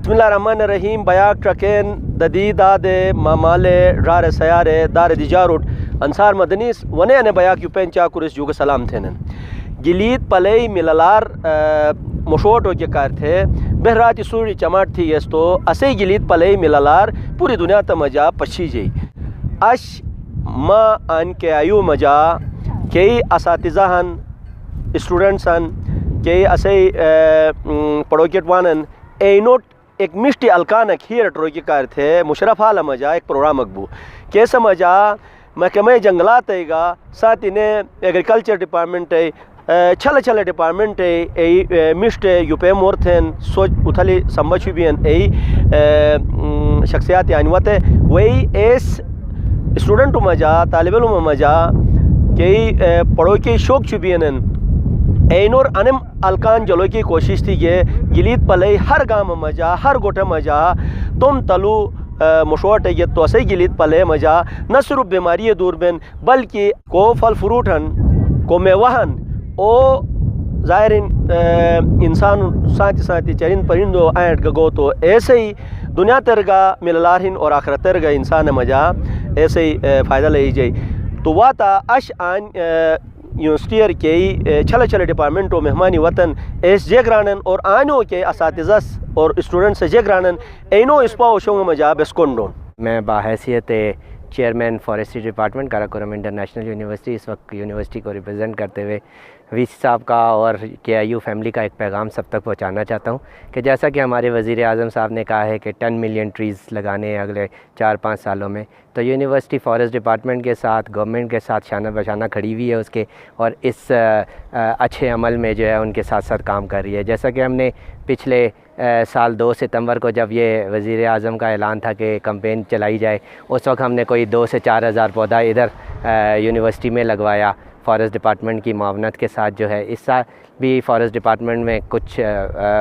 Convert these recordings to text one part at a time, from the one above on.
Bismillahirrahmanirrahim. Bayak Traken Dadi Dade Mamale Rare Sayare Dare Dijarut Ansar Madanis Wane ane Bayak Yupencha Kuris Juga Salam Tenen Gilit Palei Milalar Moshoto ke Karte Behrati Suri Chamat thi Yesto Ase Gilit Palei Milalar Puri Dunia Tamaja Pachiji Ash Ma Anke Ayu Maja Kei Asatizahan Students han Kei Ase Padoket Wanan Einot ایک مشتی الکانک ہیر ٹروکی کار تھے مشرف حال مجا ایک programme اکبو کیسا مجا محکمہ جنگلات ہے گا ساتھ انہیں ایگریکلچر ڈپارٹمنٹ ہے چھل ڈپارٹمنٹ ہے مشت یو پی مور تھین سوچ اتھلی سمبچ بھی ہیں شخصیات یعنی وقت ہے وہی ایس اسٹوڈنٹ مجا طالب علم مجا کئی پڑھو کی شوق چبی ہیں اینور انم الکان جلو کی کوشش تھی کہ گلیت پلئی ہر گام مجا ہر گوٹے مجا تم تلو مشوٹ ہے تو اسی گلیت پلے مجا نہ صرف بیماری دور بین بلکہ کو پھل فروٹ ہن کو میوہن او ظاہر انسان ساتھی چرند پرندو اینٹ گو تو ایسے ہی دنیا ترگا مللارہن اور آخرت ترگا انسان مجا ایسے ہی فائدہ لئی جائی تو واتا اش آن یونیورسٹی کے چھل ڈپارٹمنٹ و مہمانی وطن ایس جے گرانن اور آنو کے اساتذہ اور اسٹوڈنٹس جے گرانن اینو اسپا شونگ مجا بسکونڈون. میں باحیثیت chairman forestry department Karakoram international university اس وقت یونیورسٹی کو ریپرزینٹ کرتے ہوئے وی سی صاحب کا اور کے آئی یو فیملی کا ایک پیغام سب تک پہنچانا چاہتا ہوں کہ جیسا کہ ہمارے وزیر اعظم صاحب نے کہا ہے کہ 10 ملین ٹریز لگانے ہیں اگلے 4-5 سالوں میں، تو یونیورسٹی فارسٹ ڈپارٹمنٹ کے ساتھ گورنمنٹ کے ساتھ شانہ بشانہ کھڑی ہوئی ہے اس کے، اور اس اچھے عمل میں جو ہے ان کے ساتھ ساتھ کام کر رہی ہے. جیسا کہ ہم نے پچھلے سال 2 ستمبر کو جب یہ وزیر اعظم کا اعلان تھا کہ کمپین چلائی جائے، اس وقت ہم نے کوئی 2 سے 4 ہزار پودا ادھر یونیورسٹی میں لگوایا فارسٹ ڈپارٹمنٹ کی معاونت کے ساتھ جو ہے. اس سال بھی فارسٹ ڈپارٹمنٹ میں کچھ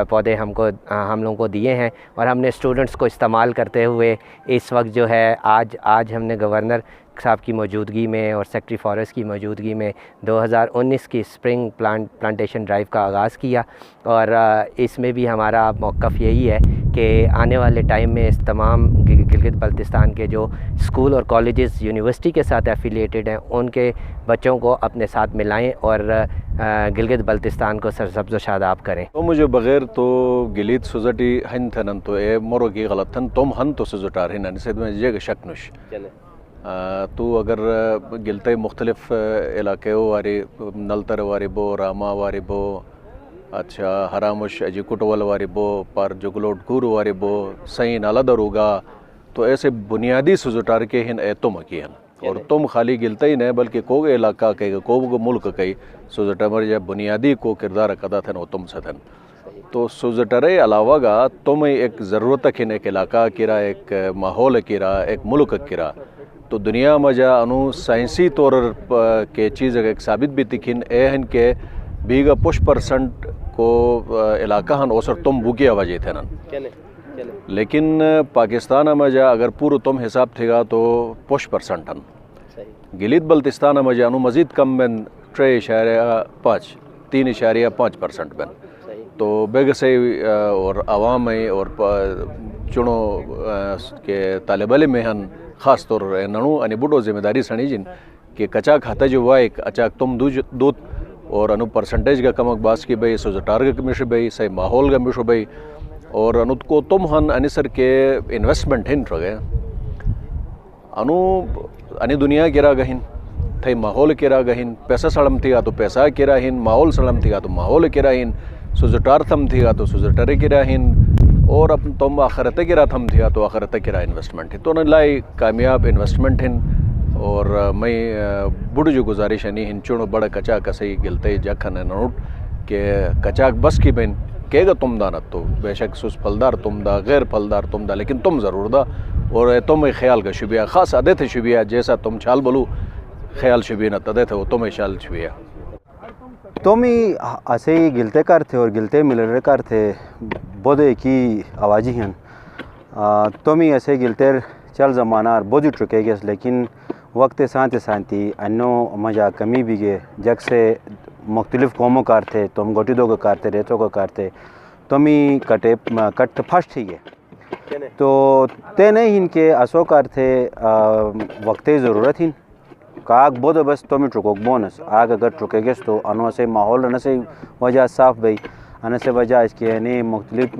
پودے ہم لوگوں کو دیے ہیں، اور ہم نے اسٹوڈنٹس کو استعمال کرتے ہوئے اس وقت جو ہے آج ہم نے گورنر صاحب کی موجودگی میں اور سیکٹری فارسٹ کی موجودگی میں 2019 کی اسپرنگ پلانٹیشن ڈرائیو کا آغاز کیا، اور اس میں بھی ہمارا موقف یہی ہے کہ آنے والے ٹائم میں اس تمام گلگت بلتستان کے جو اسکول اور کالجز یونیورسٹی کے ساتھ ایفیلیٹڈ ہیں ان کے بچوں کو اپنے ساتھ ملائیں اور گلگت بلتستان کو سرسبز و شاداب کریں. تو مجھے بغیر تو گلیت سوزٹی ہن تھنن تو اے مورو کی غلط تھن تم ہن تو سوزٹار ہن ان سے میں جگہ شک نش تو اگر گلتے مختلف علاقے واری نلتر واری بو راما واری بو اچھا حرامش اجی کٹول واری بو پر جگلوٹ گور واری بو سین علدروگا، تو ایسے بنیادی سوزٹار کے ہن اے تم کی ہن، اور تم خالی گلتا ہی نہیں بلکہ کو علاقہ کے کو ملک کئی سوزٹر یا بنیادی کو کردار ادا تھن وہ تم سے تھن. تو سوزٹرے علاوہ گا تم ایک ضرورت کھن ایک علاقہ کرا ایک ماحول کرا ایک ملک کرا، تو دنیا میں جا انو سائنسی طور کے چیز ایک ثابت بھی تکھن اے ہن کے بیگا 5% کو علاقہ ہن اوسر تم بوکیا وجہ تھے نن، لیکن پاکستان میں جا اگر پورو تم حساب تھے گا تو 5% ہن. گلیت بلتستان میں جا انو مزید کم بن 3.5% بن، تو بیگ سے اور عوام میں اور چنو کے طالب علم میں ہن خاص طور ننو انی بوٹو ذمہ داری سنی جن کہ کچا کھاتا جو وائک اچاک تم دوت اور انو پرسنٹیج کا کمک باس کی بھئی سوزٹار کا کمیش بھئی صحیح ماحول کا مشو بھئی، اور انو کو تم ہن انی سر کے انویسٹمنٹ ہن رو گئے انو انی دنیا گرا گہن تھے ماحول کرا گہن پیسہ سڑم تھی تو پیسہ کرا ہن ماحول سڑم تھی تو ماحول کرا ہن سوزٹار تھم تھی تو سوزٹر کرا ہن اور اپن تم آخرت کرا تھم تھی تو آخرت کرا انویسٹمنٹ ہے تو نہ لائی کامیاب انویسٹمنٹ ہن اور میں بڑھ جو گزارش ہے نہیں ہن چونو بڑا کچا کسی گلتے جکھن نوٹ کہ کچاک بس کی بین کہے گا تم دانت تو بے شک سوس پھلدار تم دا غیر پھلدار تم دا لیکن تم ضرور دا اور تم خیال کا شبیہ خاص ادے تھے شبیہ جیسا تم چھال بولو خیال شبیہ نہ تدے تھے وہ تم شال شبیہ تم ہی ایسے ہی گلتے کر تھے اور گلتے ملر کر تھے بودے کی آوازی ہیں تم ہی ایسے گلتے چل زمانہ اور بودی چکے گے لیکن وقت سانتی انو مجا کمی بھی گئے جگ سے مختلف قوموں کار تھے تم گوٹی دو کا کار تھے ریتوں کا کار تھے تم ہی کٹ پھسٹ ہی گئے تو تے نہیں ان کے اسو کار تھے وقت ضرورت ہی کاگ بود بس تم چکوک بونس آگ اگر چکے گس تو انو سے ماحول ان سے وجہ صاف بھئی ان سے وجہ اس کے یعنی مختلف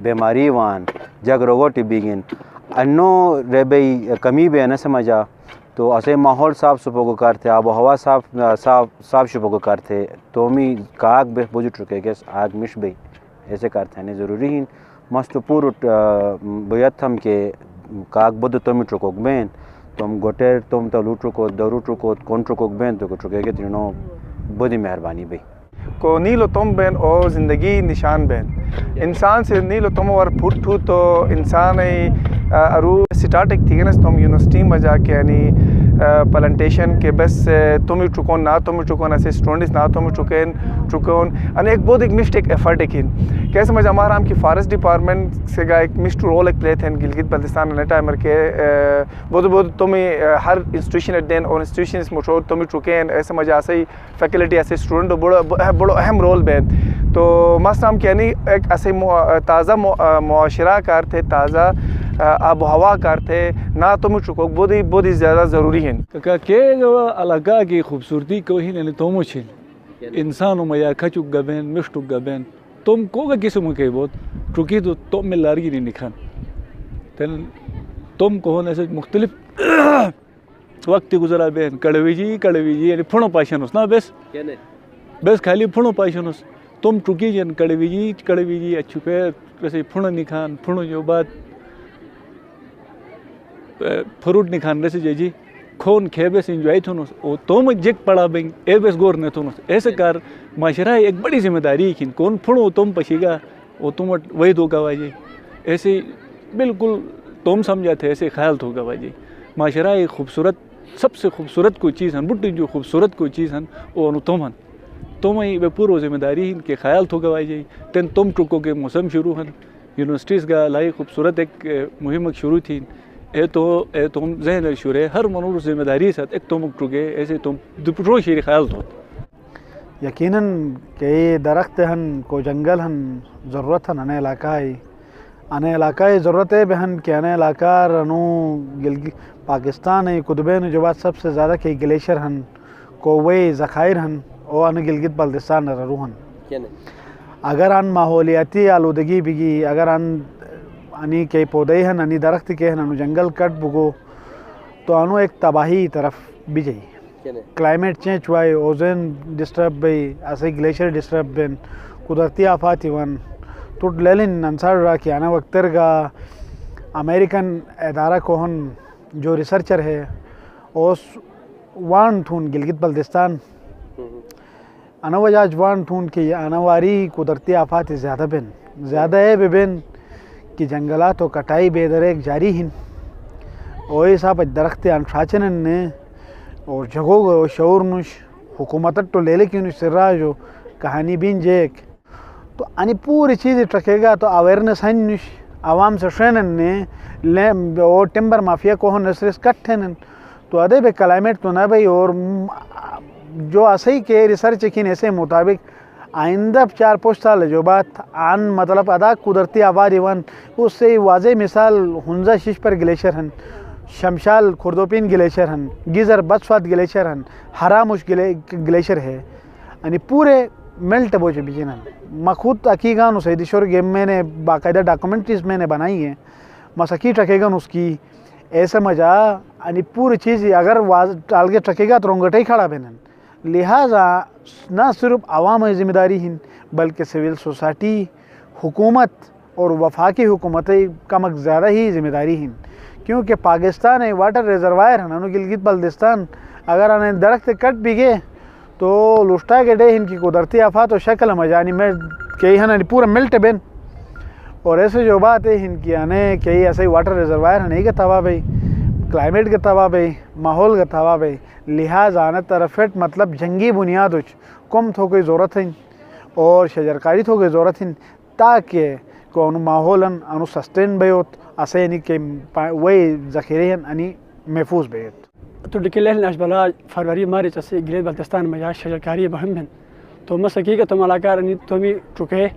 بیماری وان جگ روگوٹی بیگن انو رے بھئی کمی بے ان سے مجا تو اسے ماحول صاف سپو کو کار تھے آب و ہوا صاف شپو کو کار تھے تو می کاگ بے بوجھ چکے گس آگ مش بھئی ایسے کار تھے ضروری ہی مست پور بیت ہم کے کاگ بود تم چکوک بین تم گوٹر تم تو لوٹ چکو درو چکو کون چکوک بین تو چکے گے تینوں بڑی مہربانی بھئی کو نیلو تم بین او زندگی نشان بین انسان سے نیلو تم اور پھٹو تو انسان ارو سٹارٹک تھی نا تم یونیورسٹی میں جا کے یعنی پلانٹیشن کے بس تم چکون نہ تم چکون ایسے اسٹوڈنٹس نہ تم چکون ان ایک بہت ایک مسٹ ایک ایفرٹ ایک کیسے مجھے ہمارا ہم کی فارسٹ ڈپارٹمنٹ سے گا ایک مسٹ رول ایک پلے تھے گلگت بلتستان نے ٹائمر کے بہت تم ہر انسٹیٹیوشن دین اور انسٹیٹیوشنس مشہور تم چکے ایسے مجھے ایسے ہی فیکلٹی ایسے اسٹوڈنٹ بڑو اہم رول بین تو مست ہم کہنی ایک ایسے تازہ معاشرہ کار تھے تازہ آب و ہوا کار تھے نہ تم چکو بہت ہی زیادہ ضروری ہیں کہ علاقہ کی خوبصورتی کو ہی نہیں تومو چھن انسانوں میں یا کھچک گبین مشتک گبین تم کو گا قسم کے بہت چکی تو تم میں لارگی نہیں نکھن تم کو ہونے سے مختلف وقت گزرا بین کڑوی جی یعنی پھنو پاشنوس نا بس خالی پھنو پاشنوس تم چکی جن کڑوی جی اچھو پہ ویسے پھنو نکھان پھنو جو بات فروٹ نکھان رسی جی کھون کھیبس انجوائے تھونس او توم جک پڑا بین اے بس گور نے تھونس ایسے کار معاشرہ ایک بڑی ذمہ داری کن کون پھنو تم پشی گا او تم وہی دھوکا واجی ایسے بالکل تم سمجھا تھے ایسے خیال دھوکا واجی معاشرہ ایک خوبصورت سب سے خوبصورت کوئی چیز ہن بٹی جو خوبصورت کوئی چیز ہن او انو تم ہن تم ہی بے پورو ذمہ داری ہن کے خیال دھوکا واجی تین تم چکو کے موسم شروع ہن یونیورسٹیز کا لائی خوبصورت ایک مہم شروع تھی اے تم ذہن شورے ہر منور ذمہ داری ساتھ ایک تم چکے ایسے تم دپٹرو شیر خیال دھو یقیناً کہ یہ درخت ہن کو جنگل ہن ضرورت ہن انے علاقہ ضرورت ہے بہن کہ انے علاقہ رنو پاکستان ہے قطبین جو بات سب سے زیادہ کہ گلیشر ہن کووے ذخائر ہن او ان گلگت بلتستان رو ہن اگر ان ماحولیاتی آلودگی بگی اگر اني کے پودے ہیں اني درخت کے ہیں انو جنگل کٹ بگو تو انو ایک تباہی طرف بھی جائی کلائمیٹ چینج ہوا ہے اوزن ڈسٹرب بھئی ایسے گلیشیر ڈسٹرب بین قدرتی آفات ون تو لیلن انصار رہا کہ آنا وقتر کا امریکن ادارہ کو ہن جو ریسرچر ہے اس وان تھون گلگت بلتستان انا وجاج وان تھون کہ انواری قدرتی آفات زیادہ ہے بین کہ جنگلات و کٹائی بے دریک جاری ہیں اور یہ صاحب درخت انٹراچنن نے اور جگہوں گا شعور نش حکومت تو لے لے کیوں سر رہا جو کہانی بین جیک تو اني پوری چیز ٹرکے گا تو اویرنس ہیں نش عوام سے شرینن نے اور ٹمبر مافیا کو ہن نسرس کٹ ہیں تو ادے بے کلائمیٹ تو نہ بھئی اور جو ایسے کے ریسرچ کن ایسے مطابق آئندہ 4-5 سال جو بات آن مطلب ادا قدرتی آباد ون اس سے واضح مثال ہنزا شش پر گلیشر ہیں شمشال خردوپین گلیشر ہیں گیزر بسوات گلیشر ہیں ہرامش گلیشر ہے یعنی پورے ملٹ بوجھ بھی میں خود عقیقان اسے دیشور گیم میں نے باقاعدہ ڈاکومنٹریز میں نے بنائی ہیں مساقی ٹکے گا اس کی ایسا مجا यानी पूरी चीज़ अगर वाज टाल के ट्रकेगा तो रोंगटे ही खड़ा बेनन। लिहाजा ना सिर्फ आवाम की ज़िम्मेदारी हिन बल्कि सिविल सोसाइटी, हुकूमत और वफाकी हुकूमतें कम ज़्यादा ही ज़िम्मेदारी हिन, क्योंकि पाकिस्तान एक वाटर रिजर्वायर है ना गिलगित बल्दिस्तान। अगर आने दरख्त कट भी गए तो लुष्टा के डे इनकी कुदरती आफात और शक्ल मजानी में कई है पूरा मिल्ट बेन। और ऐसे जो बात है इनकी आने कई ऐसे वाटर रिजर्वायर नहीं का तबाह भाई, क्लाइमेट का तबाह भाई, माहौल का तबाह भाई। लिहाजा आने तरफेट मतलब जंगी बुनियाद कम थो की ज़रूरत है और शजरकारी थो की ज़रूरत है ताकि कौन माहौल अनु सस्टेन बेहोत असे यानी के वही ज़ख़ीरे यानी महफूज बेहोत। तो डिकेल अशबला फरवरी मार्च से गिलेत बल्तिस्तान में या शजरकारी बहम हैं तो मस हकीकत तुम अलाकार तुम चुके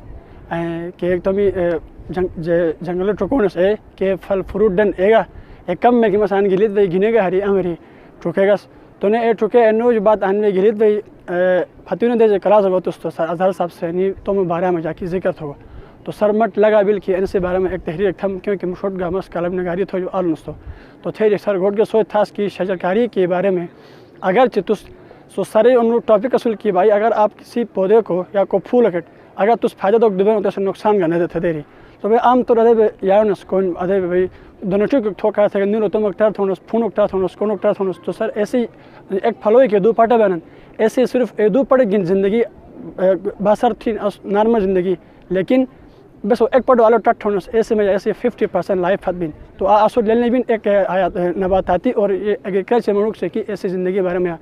कि तुम जंगल टुकोन से के फल फ्रूट डन एगा एक कम में कि मसान गिलित भाई गिनेगा हरी अमरी टुकेगा तो ने ए टुके एनो जो बात आने गिलित भाई फतून दे कला सको तो सर अजहर साहब से नहीं तुम बारह में जाके जिक्र होगा तो सर मट लगा बिल कि इनसे बारे में एक तहरीर थम क्योंकि मुशोट गामस कलम नगारी थो जो आल नुस्तो तो थे सर घोट के सोच था कि शजरकारी के बारे में अगर चितुस सो सारे उन टॉपिक असल की भाई अगर आप किसी पौधे को या को फूल कट अगर तुस फायदा तो दुबे तो नुकसान करने देते देरी तो भाई आम तौर अदे यारनस कौन अदे भाई दोनों चुक ठोका थे नीलो तुम अक्टर थोनस फून अक्टर थोनस कौन अक्टर थोनस तो सर ऐसे एक फलोई के दो पाटा बनन ऐसे सिर्फ ए दो पड़े जिंदगी बसर थी नॉर्मल ज़िंदगी लेकिन बस वो एक पढ़ो आलो टट होने ऐसे में ऐसे 50% लाइफ हद बिन तो आसो लेने बिन एक आयात नबाताती और ये एग्रीकल्चर मनुक से कि ऐसी ज़िंदगी बारे में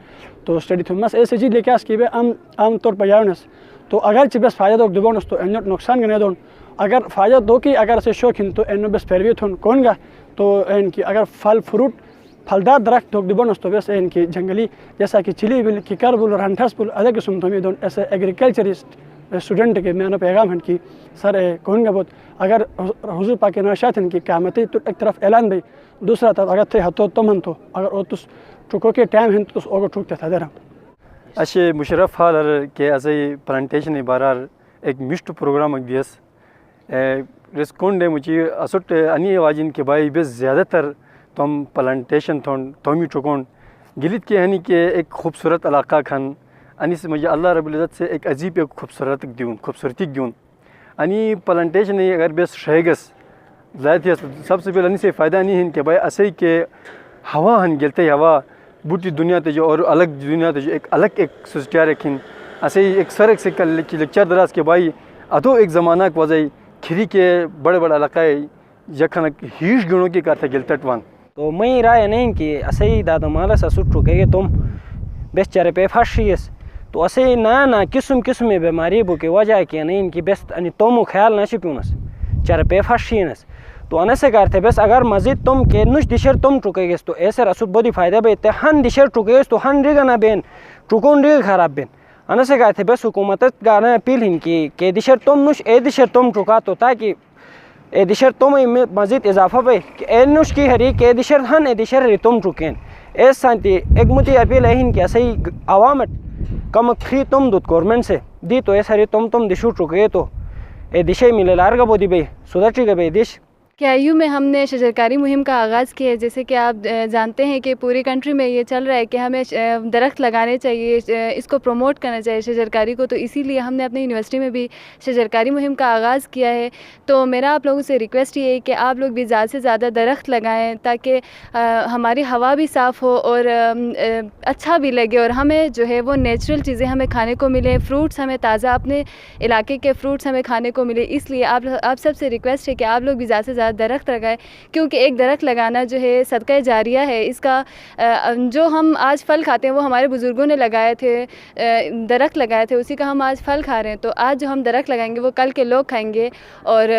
तो स्टडी थी बस ऐसे चीज़ लेके आस की आम तौर पर यारनस तो अगर ची बस फ़ायदा तो दुबोनस तो एनो नुकसान करने दो अगर फ़ायदा दो कि अगर ऐसे शौक हिन तो एनो बस पैरवी थोन कौन गा तो इनकी अगर फल फ्रूट फलदार दरख्त तो दुबोनस तो बस इनकी जंगली जैसा कि चिली बिल किकर बुल रंठस बुल अदर किस्म तो दो ऐसे एग्रीकल्चरिस्ट स्टूडेंट के मैं पैगाम हैं कि सर कौन बहुत अगर हुजूर पाक नाशात हैं कि क़यामती तो एक तरफ ऐलान भाई दूसरा तरफ अगर थे हतो तुम हन तो अगर वो तुस चुको के टाइम हैं तो ओगो चुकते था दर अशे मुशरफ हाल के असे प्लांटेशन इबारार एक मिष्ट प्रोग्राम दियस रिस्कोंडे मुझे असुट अनि वाजिन के भाई बेस ज़्यादातर तुम प्लांटेशन थोन तोमी चुकोन गिलित के हनी के एक खूबसूरत इलाका खान अनि से मुझे अल्लाह रब्बुल इज़्ज़त से एक अजीब एक खूबसूरती दून अनि प्लांटेशन अगर बेस शैगस ज़्यादा सबसे पहले अनि से फ़ायदा नहीं है कि भाई असे के हवा हन गिलते हवा बूटी दुनिया ते जो और अलग दुनिया ते जो एक अलग एक सोचटिया रखिन असे एक सरक से कल लेक्चर दराज के भाई अदो एक ज़माना के वजह खिरी के बड़े बड़े इलाका जखन हीश गुणों की करते गिलतट वांग तो मैं राय नहीं कि असे ही दादा माला ससुर चुके तुम बेस चरे पे फर्शीस तो असे ना किस्म किस्म बीमारी बो के वजह के नहीं इनकी बेस्ट अनि तुम ख्याल ना छिप्यूनस चर पे फर्शीनस तो अने से करते बस अगर मस्जिद तुम के नुश दिशर तुम चुकेगेस तो ऐसे रसूद बड़ी फायदा बेते हन दिशर चुकेगेस तो हन रिगा ना बेन चुकोन रिगा खराब बेन अने से कहते बस हुकूमत गाना अपील हिन की के दिशर तुम नुश ए दिशर तुम चुका तो ताकि ए दिशर तुम मस्जिद इजाफा पे ए नुश की हरी के दिशर हन ए दिशर हरी तुम चुकेन ऐस शांति एक मुझे अपील है कि सही आवाम कम फ्री तुम दूध गवर्नमेंट से दी तो ऐसा हरी तुम दिशु चुके तो ए दिशे मिले लार का बोदी भाई सुधाची का भाई दिश KIU में हमने शजरकारी मुहिम का आगाज़ किया है। जैसे कि आप जानते हैं कि पूरी कंट्री में ये चल रहा है कि हमें दरख्त लगाने चाहिए, इसको प्रमोट करना चाहिए शजरकारी को, तो इसीलिए हमने अपनी यूनिवर्सिटी में भी शजरकारी मुहिम का आगाज़ किया है। तो मेरा आप लोगों से रिक्वेस्ट ये है कि आप लोग भी ज़्यादा से ज़्यादा दरख्त लगाएं ताकि हमारी हवा भी साफ़ हो और अच्छा भी लगे और हमें जो है वो नेचुरल चीज़ें हमें खाने को मिले, फ्रूट्स हमें ताज़ा अपने इलाके के फ्रूट्स हमें खाने को मिले। इसलिए आप सबसे रिक्वेस्ट है कि आप लोग भी ज़्यादा से दरख्त लगाएं, क्योंकि एक दरख्त लगाना जो है सदका जारिया है। इसका जो हम आज फल खाते हैं वो हमारे बुज़ुर्गों ने लगाए थे, दरख्त लगाए थे, उसी का हम आज फल खा रहे हैं। तो आज जो हम दरख्त लगाएंगे वो कल के लोग खाएंगे और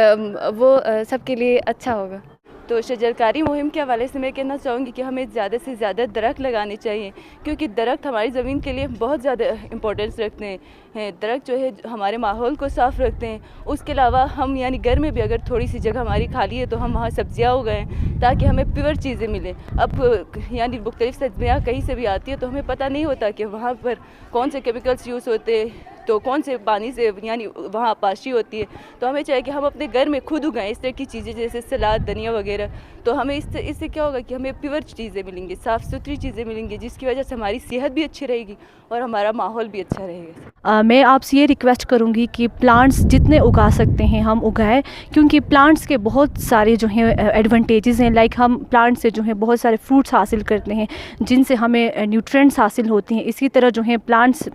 वो सबके लिए अच्छा होगा। तो शजरकारी मुहिम के हवाले से मैं कहना चाहूँगी कि हमें ज़्यादा से ज़्यादा दरख्त लगाने चाहिए, क्योंकि दरख्त हमारी ज़मीन के लिए बहुत ज़्यादा इम्पोर्टेंस रखते हैं। दरख्त जो है हमारे माहौल को साफ़ रखते हैं। उसके अलावा हम यानी घर में भी अगर थोड़ी सी जगह हमारी खाली है तो हम वहाँ सब्जियाँ उगाएं ताकि हमें प्योर चीज़ें मिलें। अब यानी मुख्तलिफ़ सब्जियाँ कहीं से भी आती है तो हमें पता नहीं होता कि वहाँ पर कौन से केमिकल्स यूज़ होते हैं, तो कौन से पानी से यानी वहाँ आपाशी होती है। तो हमें चाहिए कि हम अपने घर में खुद उगाएं इस तरह की चीज़ें जैसे सलाद धनिया वगैरह। तो हमें इससे क्या होगा कि हमें प्योर चीज़ें मिलेंगी, साफ़ सुथरी चीज़ें मिलेंगी, जिसकी वजह से हमारी सेहत भी अच्छी रहेगी और हमारा माहौल भी अच्छा रहेगा। मैं आपसे ये रिक्वेस्ट करूँगी कि प्लांट्स जितने उगा सकते हैं हम उगाएं, क्योंकि प्लांट्स के बहुत सारे जो हैं एडवांटेजेस हैं। लाइक हम प्लांट से जो है बहुत सारे फ्रूट्स हासिल करते हैं जिनसे हमें न्यूट्रिएंट्स हासिल होते हैं। इसी तरह जो है प्लांट्स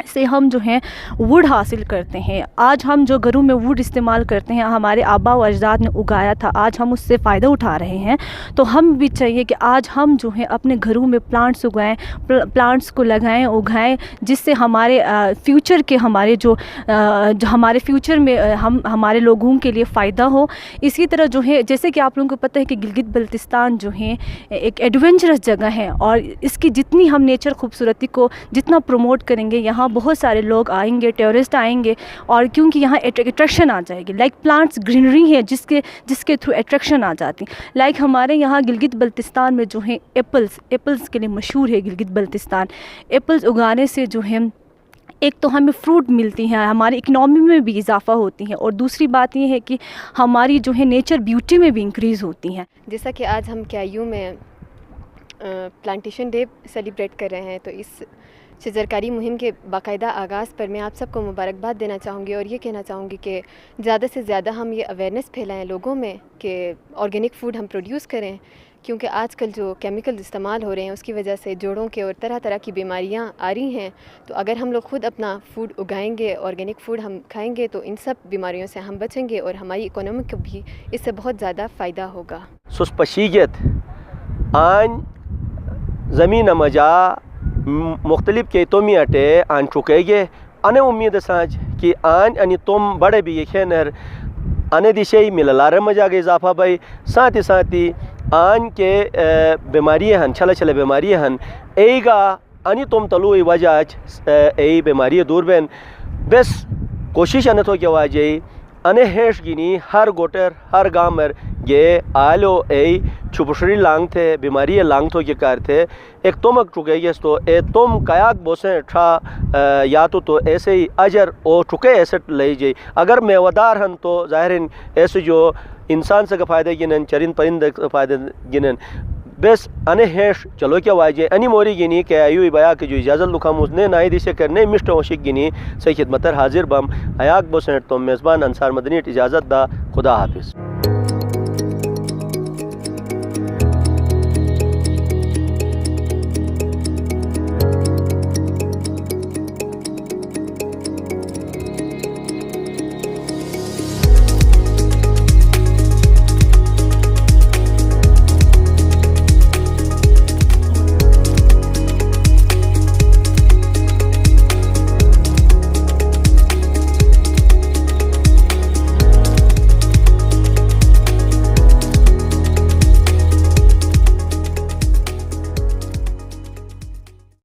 से हम जो हैं वुड हासिल करते हैं। आज हम जो घरों में वुड इस्तेमाल करते हैं हमारे आबा व अजदाद ने उगाया था, आज हम उससे फ़ायदा उठा रहे हैं। तो हम भी चाहिए कि आज हम जो हैं अपने घरों में प्लांट्स उगाएं, प्लांट्स को लगाएं, उगाएं, जिससे हमारे फ्यूचर के हमारे जो हमारे फ्यूचर में हमारे लोगों के लिए फ़ायदा हो। इसी तरह जो है जैसे कि आप लोगों को पता है कि गिलगित बल्तिस्तान जो है एक एडवेंचरस जगह है और इसकी जितनी हम नेचर खूबसूरती को जितना प्रमोट करेंगे यहाँ बहुत सारे लोग आएंगे, टूरिस्ट आएंगे और क्योंकि यहाँ अट्रैक्शन आ जाएगी। लाइक प्लांट्स ग्रीनरी है जिसके थ्रू अट्रैक्शन आ जाती। लाइक हमारे यहाँ गिलगित बल्तिस्तान में जो है एप्पल्स के लिए मशहूर है गिलगित बल्तिस्तान। एप्पल्स उगाने से जो है एक तो हमें फ्रूट मिलती हैं, हमारी इकनॉमी में भी इजाफा होती है और दूसरी बात ये है कि हमारी जो है नेचर ब्यूटी में भी इंक्रीज़ होती हैं। जैसा कि आज हम KIU में प्लांटेशन डे सेलिब्रेट कर रहे हैं, तो इस शजरकारी मुहिम के बाकायदा आगाज़ पर मैं आप सबको मुबारकबाद देना चाहूँगी और ये कहना चाहूँगी कि ज़्यादा से ज़्यादा हम ये अवेयरनेस फैलाएं लोगों में कि ऑर्गेनिक फ़ूड हम प्रोड्यूस करें, क्योंकि आजकल जो केमिकल इस्तेमाल हो रहे हैं उसकी वजह से जोड़ों के और तरह तरह की बीमारियां आ रही हैं। तो अगर हम लोग खुद अपना फूड उगाएंगे, ऑर्गेनिक फ़ूड हम खाएंगे, तो इन सब बीमारियों से हम बचेंगे और हमारी इकोनॉमी को भी इससे बहुत ज़्यादा फ़ायदा होगा। सुस्पशीगत आन ज़मीन मजा मुख्तलिफ के तोमी अटे आन चुकेगे अने उम्मीद साँच कि आन अनि तुम बड़े भी यखेनर अने दिशे मिललारे मजा के इजाफा भाई साथ ही आन के बीमारी हन छला बीमारी हन एगा अनि तुम तलु वजह ए बीमारी दूर बेन बस कोशिश अने तो क्या वाजे अने हेश गिनी हर गोटर हर गामर ये आलो ए छुपशरी लांग थे बीमारी लांग तो के कार थे एक तुमक चुके ये तो ए तुम कयाक बोसे ठा या तो ऐसे ही अजर ओ चुके ऐसे ले जाए अगर मेवादार हन तो ज़ाहिर ऐसे जो इंसान से का फ़ायदे गिनन चरिंद परिंद फ़ायदे गिनन बस अने हेश चलो क्या वाजे अनि मोरी गिनी KIU बया के जो इजाज़त लुखा मुझने नाई दिशे करने मिस्ट ओशिक गिनी सही खिदमतर हाजिर बम हयाक बोसेट तो मेज़बान अंसार मदनी इजाज़त दा खुदा हाफिज़।